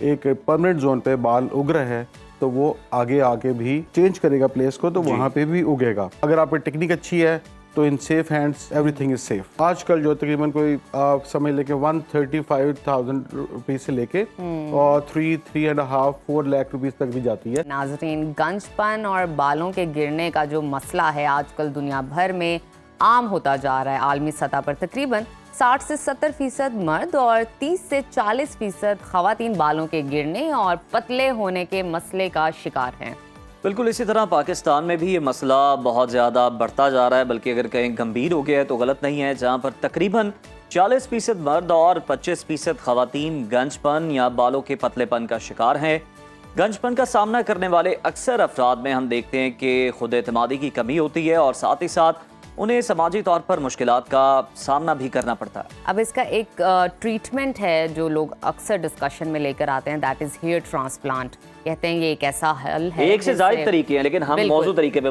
एक permanent zone पे बाल उग रहे हैं तो वो आगे आके भी चेंज करेगा प्लेस को, तो वहाँ पे भी उगेगा। अगर आपकी टेक्निक अच्छी है तो in safe hands everything is safe. आजकल जो तकरीबन कोई आप समझ लेके 135,000 रुपीज से लेके और 3.5-4 लाख रुपीज तक भी जाती है। नाज़रीन, गंजपन और बालों के गिरने का जो मसला है आजकल दुनिया भर में आम होता जा रहा है। आलमी सतह पर तकरीबन 60 से 70% मर्द और 30 से 40% खवातीन बालों के गिरने और पतले होने के मसले का शिकार हैं। बिल्कुल इसी तरह पाकिस्तान में भी ये मसला बहुत ज़्यादा बढ़ता जा रहा है, बल्कि अगर कहीं गंभीर हो गया है तो गलत नहीं है, जहाँ पर तकरीबन 40% मर्द और 25% खवातीन गंजपन या बालों के पतलेपन का शिकार हैं। गंजपन का सामना करने वाले अक्सर अफराद में हम देखते हैं कि खुद एतमादी की कमी होती है और साथ ही साथ उन्हें समाजी तौर पर मुश्किलात का सामना भी करना पड़ता है। अब इसका एक ट्रीटमेंट है जो लोग अक्सर डिस्कशन में लेकर आते हैं, दैट इज हेयर ट्रांसप्लांट। कहते हैं ये एक ऐसा हल है, एक से ज्यादा तरीके हैं, लेकिन हम मौजू तरीके पे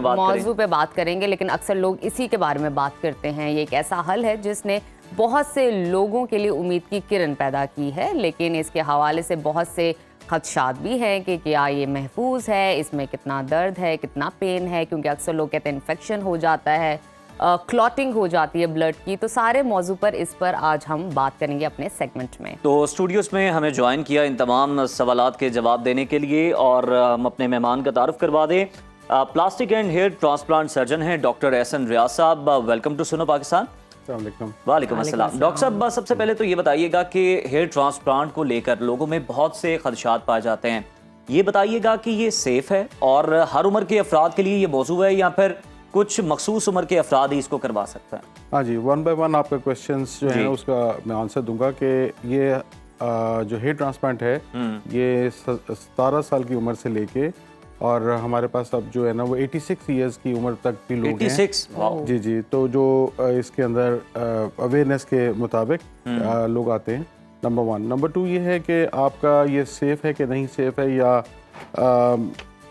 बात करेंगे, लेकिन अक्सर लोग इसी के बारे में बात करते हैं। ये एक ऐसा हल है जिसने बहुत से लोगों के लिए उम्मीद की किरण पैदा की है, लेकिन इसके हवाले से बहुत से खदशात भी हैं कि क्या ये महफूज है, इसमें कितना दर्द है, कितना पेन है, क्योंकि अक्सर लोग कहते हैं इन्फेक्शन हो जाता है, क्लॉटिंग हो जाती है ब्लड की। तो सारे मौजू पर इस पर आज हम बात करेंगे अपने सेगमेंट में। तो स्टूडियोज में हमें ज्वाइन किया इन तमाम सवालात के जवाब देने के लिए, और हम अपने मेहमान का तारुफ करवा दें। Plastic and hair transplant surgeon हैं डॉक्टर एहसन रियाज साहब। वेलकम टू सुनो पाकिस्तान। वालेकुम अस्सलाम। डॉक्टर साहब, सबसे पहले तो ये बताइएगा कि हेयर ट्रांसप्लांट को लेकर लोगों में बहुत से खदशात पाए जाते हैं, ये बताइएगा कि ये सेफ है और हर उम्र के अफराद के लिए ये मौजू है या फिर कुछ मखसूस उम्र के अफराद ही इसको करवा सकते हैं? हाँ जी, वन बाय वन आपके क्वेश्चंस जो है उसका मैं आंसर दूंगा कि ये जो हेयर ट्रांसप्लांट है ये 17 साल की उम्र से लेके और हमारे पास अब जो है ना वो 86 इयर्स की उम्र तक भी लोग 86? हैं। जी जी, तो जो इसके अंदर अवेयरनेस के मुताबिक लोग आते हैं। नंबर 1। नंबर 2 ये है कि आपका ये सेफ है कि नहीं सेफ है, या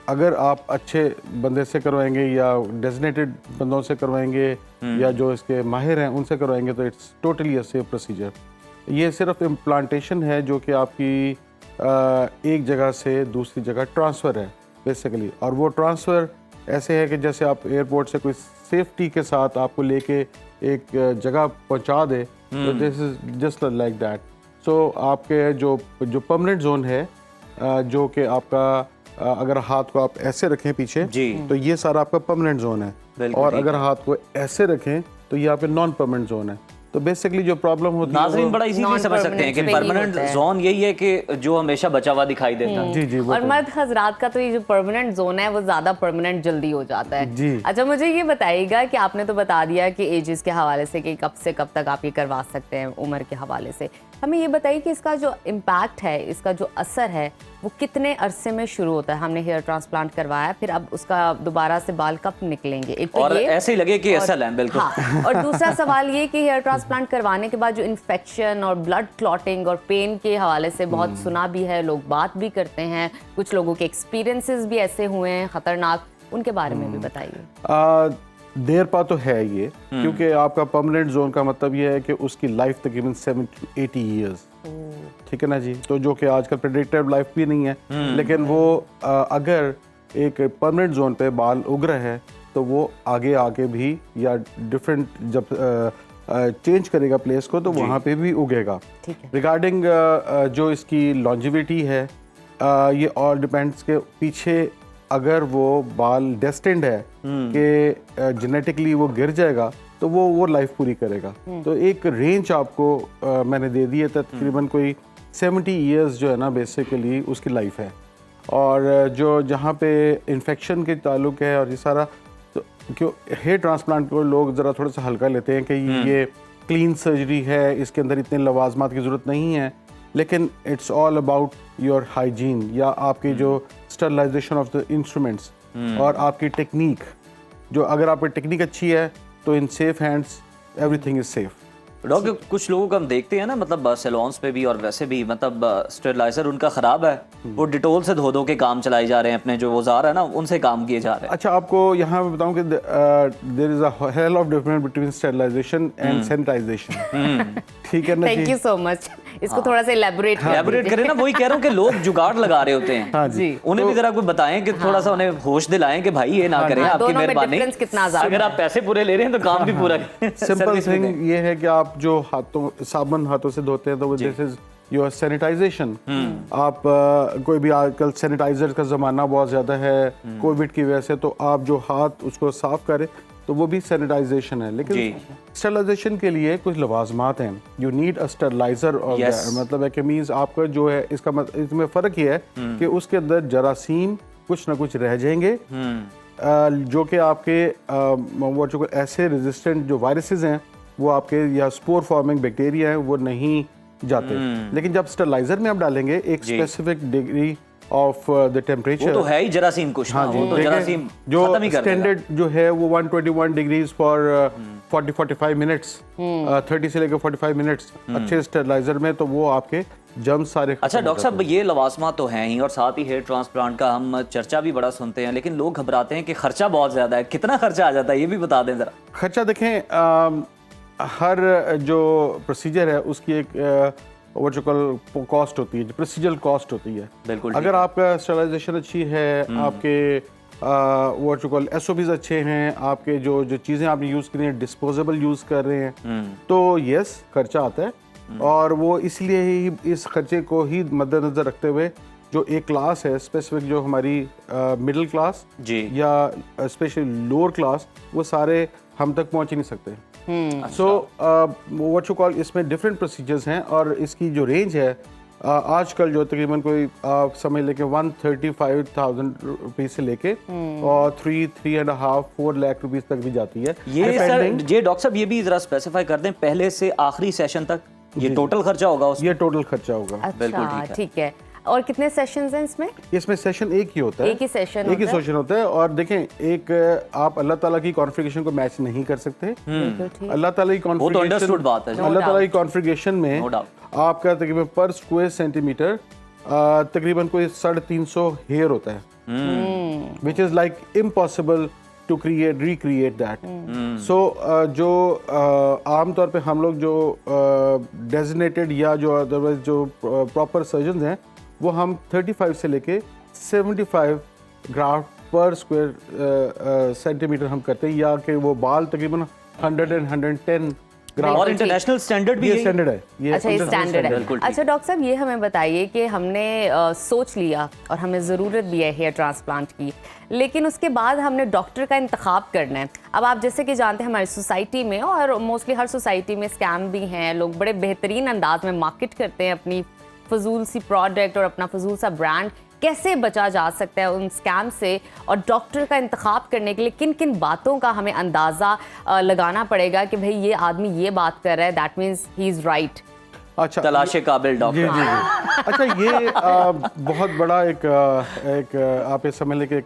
अगर आप अच्छे बंदे से करवाएंगे या डेजिग्नेटेड बंदों से करवाएंगे या जो इसके माहिर हैं उनसे करवाएंगे तो it's totally a safe procedure. ये सिर्फ इम्प्लांटेशन है जो कि आपकी एक जगह से दूसरी जगह ट्रांसफ़र है बेसिकली, और वो ट्रांसफ़र ऐसे है कि जैसे आप एयरपोर्ट से कोई सेफ्टी के साथ आपको लेके एक जगह पहुंचा दे, तो this is just like that. So आपके जो परमानेंट जोन है जो कि आपका अगर हाथ को आप ऐसे रखें पीछे तो ये सारा आपका परमानेंट जोन है, और अगर हाथ को ऐसे रखें तो ये आपके नॉन परमानेंट जोन है। तो बेसिकली जो प्रॉब्लम होती है, नाज़रीन बड़ा इजीली समझ सकते हैं कि परमानेंट जोन यही है कि जो हमेशा बचा हुआ दिखाई देता है। जी जी। और मर्द हजरात का तो ये जो परमानेंट जोन है वो ज्यादा परमानेंट जल्दी हो जाता है जी। अच्छा, मुझे ये बताइएगा कि आपने तो बता दिया कि एजेस के हवाले से कि कब से कब तक आप ये करवा सकते हैं, उम्र के हवाले से। हमें ये बताइए कि इसका जो इम्पैक्ट है, इसका जो असर है वो कितने अरसे में शुरू होता है? हमने हेयर ट्रांसप्लांट करवाया, फिर अब उसका दोबारा से बाल कब निकलेंगे? एक तो और ये, ऐसे ही लगे कि असल है। बिल्कुल। हाँ, और दूसरा सवाल ये कि हेयर ट्रांसप्लांट करवाने के बाद जो इन्फेक्शन और ब्लड क्लॉटिंग और पेन के हवाले से बहुत सुना भी है, लोग बात भी करते हैं, कुछ लोगों के एक्सपीरियंसेस भी ऐसे हुए हैं खतरनाक, उनके बारे में भी बताइए। देर पा तो है ये, क्योंकि आपका परमानेंट जोन का मतलब ये है कि उसकी लाइफ तकरीबन 70 to 80 ईयर्स, ठीक है ना जी। तो जो कि आजकल प्रेडिक्टेड लाइफ भी नहीं है, लेकिन वो अगर एक परमानेंट जोन पे बाल उग रहे हैं तो वो आगे आके भी या डिफरेंट जब चेंज करेगा प्लेस को तो वहाँ पे भी उगेगा। रिगार्डिंग जो इसकी लॉन्जिविटी है, ये ऑल डिपेंड्स के पीछे अगर वो बाल डेस्टिन्ड है कि जेनेटिकली वो गिर जाएगा तो वो लाइफ पूरी करेगा। तो एक रेंज आपको मैंने दे दी है, तकरीबन कोई 70 इयर्स जो है ना बेसिकली उसकी लाइफ है। और जो जहाँ पे इन्फेक्शन के ताल्लुक है और ये सारा, तो क्यों हेयर ट्रांसप्लांट को लोग ज़रा थोड़ा सा हल्का लेते हैं कि ये क्लीन सर्जरी है, इसके अंदर इतने लवाजमात की ज़रूरत नहीं है, लेकिन it's all about your hygiene या आपकी जो स्टरलाइजेशन ऑफ द इंस्ट्रूमेंट्स और आपकी टेक्निक। जो अगर आपकी टेक्निक अच्छी है तो in safe hands everything is safe. Doctor, कुछ लोगों को हम देखते हैं ना, मतलब सैलून्स पे भी और वैसे भी, मतलब स्टेरिलाइजर उनका ख़राब है, वो डिटोल से धो के काम चलाए जा रहे हैं, अपने जो औजार है ना उनसे काम किए जा रहे हैं। अच्छा, आपको यहाँ पे बताऊँ कि there is a hell of difference between sterilization and sanitization. ठीक है ना जी। Thank you so much. इसको थोड़ा सा इलेबोरेट एलैबोरेट करें ना, वही कह रहा हूँ कि लोग जुगाड़ लगा रहे होते हैं। हाँ जी। उन्हें भी जरा कोई बताएं कि थोड़ा सा उन्हें होश दिलाएं कि भाई ये ना करें, आपकी दोनों में मेहरबानी। difference कितना ज़्यादा अगर आप पैसे पूरे ले रहे हैं तो काम भी पूरा सिंपल सर्विस भी दें। थिंग ये है कि आप जो हाथों साबुन हाथों से धोते हैं तो वो दिस इज योर सैनिटाइजेशन। आप कोई भी आजकल सैनिटाइजर का ज़माना बहुत ज़्यादा है कोविड की वजह से, तो आप जो हाथ उसको साफ करें तो वो भी सैनिटाइजेशन है। लेकिन स्टरलाइजेशन के लिए कुछ लवाजमात हैं। यू नीड अ स्टरलाइजर और मतलब है कि मीन्स आपका जो है इसका इसमें फ़र्क ये है कि उसके अंदर जरासीम कुछ ना कुछ रह जाएंगे जो कि आपके वो जो ऐसे रेजिस्टेंट जो वायरसेस हैं वो आपके या स्पोर फॉर्मिंग बैक्टीरिया हैं वो नहीं जाते। लेकिन जब स्टरलाइजर में आप डालेंगे एक specific degree of the temperature, वो तो है ही जरासीम कुछ। हाँ वो तो जरासीम जो खत्म ही कर देगा। स्टैंडर्ड जो है वो 121 डिग्रीज फॉर 45 मिनट्स 30 से लेकर 45 मिनट्स अच्छे स्टरलाइजर में, तो वो आपके जर्म्स सारे अच्छा डॉक्टर साहब, ये लवासमा तो हैं ही और साथ ही हेयर ट्रांसप्लांट का हम चर्चा भी बड़ा सुनते हैं, लेकिन लोग घबराते हैं कि खर्चा बहुत ज्यादा है। कितना खर्चा आ जाता है ये भी बता दें जरा। खर्चा देखें, हर जो प्रोसीजर है उसकी एक वर्चुअल कॉस्ट होती है, प्रोसीजरल कॉस्ट होती है। बिल्कुल। अगर आपका स्टरलाइजेशन अच्छी है, आपके वर्चुअल एसओपीज अच्छे हैं, आपके जो जो चीज़ें आपने यूज़ करी हैं डिस्पोजेबल यूज़ कर रहे हैं, तो यस खर्चा आता है। और वो इसलिए ही इस खर्चे को ही मद्देनज़र रखते हुए जो एक क्लास है स्पेसिफिक, जो हमारी मिडिल क्लास जी या स्पेशली लोअर क्लास, वो सारे हम तक पहुंच ही नहीं सकते। सो व्हाट यू कॉल, इसमें डिफरेंट प्रोसीजर्स हैं और इसकी जो रेंज है आजकल जो तकरीबन कोई आप समझ लें कि 135,000 रुपीज़ से लेके और 3.5-4 लाख रुपीज़ तक भी जाती है। ये सर, ये डॉक्टर साहब ये भी जरा स्पेसिफाई कर दें, पहले से आखिरी सेशन तक ये टोटल खर्चा होगा उसमें? ये टोटल खर्चा होगा। बिल्कुल अच्छा, ठीक है। और कितने सेशंस हैं इसमें? इसमें सेशन एक ही होता है, एक ही सेशन एक ही सेशन होता है। और देखें, एक आप अल्लाह ताला की कॉन्फ़िगरेशन को मैच नहीं कर सकते। अल्लाह ताला की वो तो अंडरस्टूड बात है। अल्लाह ताला की कॉन्फ़िगरेशन में आपका तकरीबन पर स्क्वायर सेंटीमीटर तकरीबन कोई 350 हेयर होता है, which is like impossible to recreate that. So जो आमतौर पे हम लोग जो डेजिग्नेटेड या जो अदरवाइज जो प्रॉपर सर्जन हैं वो हम 35 से लेके 75 ग्राफ्ट पर स्क्वायर सेंटीमीटर हम करते हैं, या कि वो बाल तकरीबन 100 and 110 और इंटरनेशनल स्टैंडर्ड भी ये स्टैंडर्ड है। ये अच्छा, ये स्टैंडर्ड है। बिल्कुल ठीक। अच्छा डॉक्टर साहब, ये हमें बताइए कि हमने सोच लिया और हमें ज़रूरत भी है हेयर ट्रांसप्लांट की, लेकिन उसके बाद हमने डॉक्टर का इंतखाब करना है। अब आप जैसे कि जानते हैं हमारी सोसाइटी में, और मोस्टली हर सोसाइटी में स्कैम भी हैं, लोग बड़े बेहतरीन अंदाज में मार्केट करते हैं अपनी फजूल सी प्रोडक्ट और अपना फजूल सा ब्रांड। कैसे बचा जा सकता है उन स्कैम से, और डॉक्टर का इंतखाब करने के लिए किन किन बातों का हमें अंदाज़ा लगाना पड़ेगा कि भाई ये आदमी ये बात कर रहा है, that means he is right. अच्छा, तलाशे काबिल जी डॉक्टर। जी जी। अच्छा, ये बहुत बड़ा एक आप ये समझ लें कि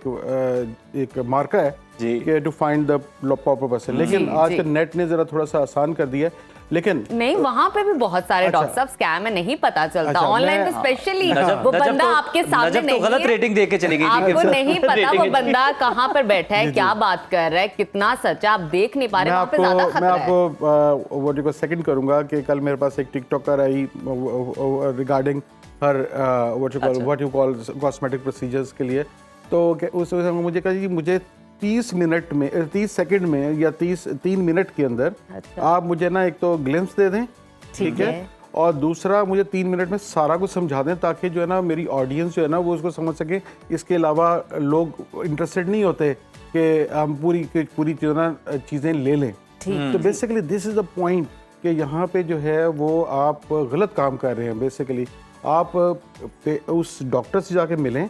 एक मार्का है जी कि to find the proper person. लेकिन आज के नेट ने जरा थोड़ा सा आसान कर दिया है, लेकिन नहीं, वहाँ पे भी बहुत सारे डॉक्टर साहब स्कैम है, नहीं पता चलता। अच्छा, ऑनलाइन तो स्पेशली वो बंदा आपके सामने नहीं है, गलत रेटिंग दे के चली गई थी। आपको नहीं पता वो रेटिंग बंदा कहाँ पर बैठा है, क्या बात कर रहा है, कितना सच है, आप देख नहीं पा रहे। वहाँ पे ज्यादा मैं खतरा है। आपको वो को सेकंड करूंगा कि कल मेरे पास एक TikToker I regarding her what you call cosmetic procedures के लिए, तो उसने मुझे कहा कि मुझे 30 मिनट में 30 सेकंड में या 3 मिनट के अंदर आप मुझे ना एक तो ग्लिम्स दे दें, ठीक है, और दूसरा मुझे 3 मिनट में सारा कुछ समझा दें, ताकि जो है ना मेरी ऑडियंस जो है ना वो उसको समझ सके। इसके अलावा लोग इंटरेस्टेड नहीं होते कि हम पूरी जो है ना चीज़ें ले लें। तो basically this is the point कि यहाँ पे जो है वो आप गलत काम कर रहे हैं। बेसिकली आप उस डॉक्टर से जाके मिलें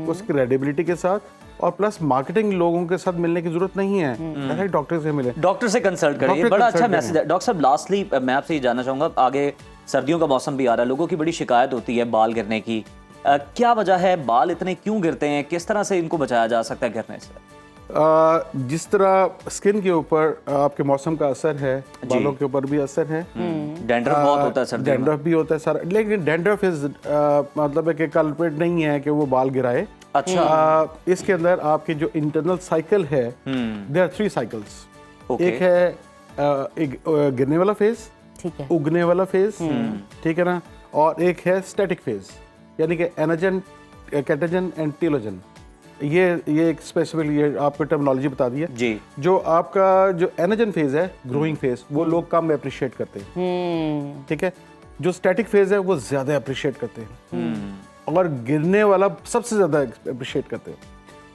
उस क्रेडिबिलिटी के साथ, और प्लस मार्केटिंग लोगों के साथ मिलने की जरूरत नहीं है, डायरेक्ट डॉक्टर से मिले, डॉक्टर से कंसल्ट करें। ये बड़ा अच्छा मैसेज है। डॉक्टर साहब, लास्टली मैं आपसे ये जानना चाहूँगा, आगे सर्दियों का मौसम भी आ रहा है, लोगों की बड़ी शिकायत होती है बाल गिरने की। क्या वजह है, बाल इतने क्यों गिरते हैं, किस तरह से इनको बचाया जा सकता है गिरने से? जिस तरह स्किन के ऊपर आपके मौसम का असर है, बालों के ऊपर भी असर है। डैंड्रफ बहुत होता है सर्दियों में। डैंड्रफ भी होता है सारा, लेकिन डैंड्रफ इज मतलब है कि कल्प्रिट नहीं है कि वो बाल गिराए। अच्छा। इसके अंदर आपके जो इंटरनल साइकिल है, देयर आर 3 साइकिल्स। एक है एक गिरने वाला फेज, ठीक है, उगने वाला फेज, ठीक है ना, और एक है स्टैटिक फेज, यानी कि एनाजन, कैटाजन एंड टेलोजन। ये एक स्पेसिफिक, ये आपको टर्मिनोलॉजी बता दी है जी। जो आपका जो एनाजन फेज है, ग्रोइंग फेज, वो लोग कम अप्रिशिएट करते हैं, ठीक है। जो स्टैटिक फेज है वो ज्यादा अप्रिशिएट करते हैं, और गिरने वाला सबसे ज्यादा अप्रिशिएट करते हैं,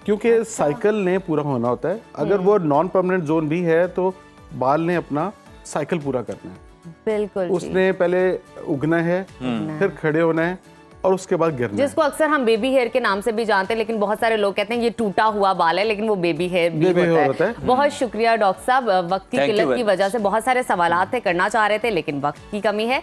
क्योंकि साइकिल ने पूरा होना होता है। अगर वो नॉन परमानेंट जोन भी है तो बाल ने अपना साइकिल पूरा करना है। बिल्कुल जी। उसने पहले उगना है, फिर खड़े होना है, और उसके बाद गिरना है। जिसको अक्सर हम बेबी हेयर के नाम से भी जानते हैं, लेकिन बहुत सारे लोग कहते हैं ये टूटा हुआ बाल है, लेकिन वो बेबी हेयर भी होता है। बहुत शुक्रिया डॉक्टर साहब, वक्त की Thank you किल्लत की very वजह से बहुत सारे सवालात थे, करना चाह रहे थे लेकिन वक्त की कमी है।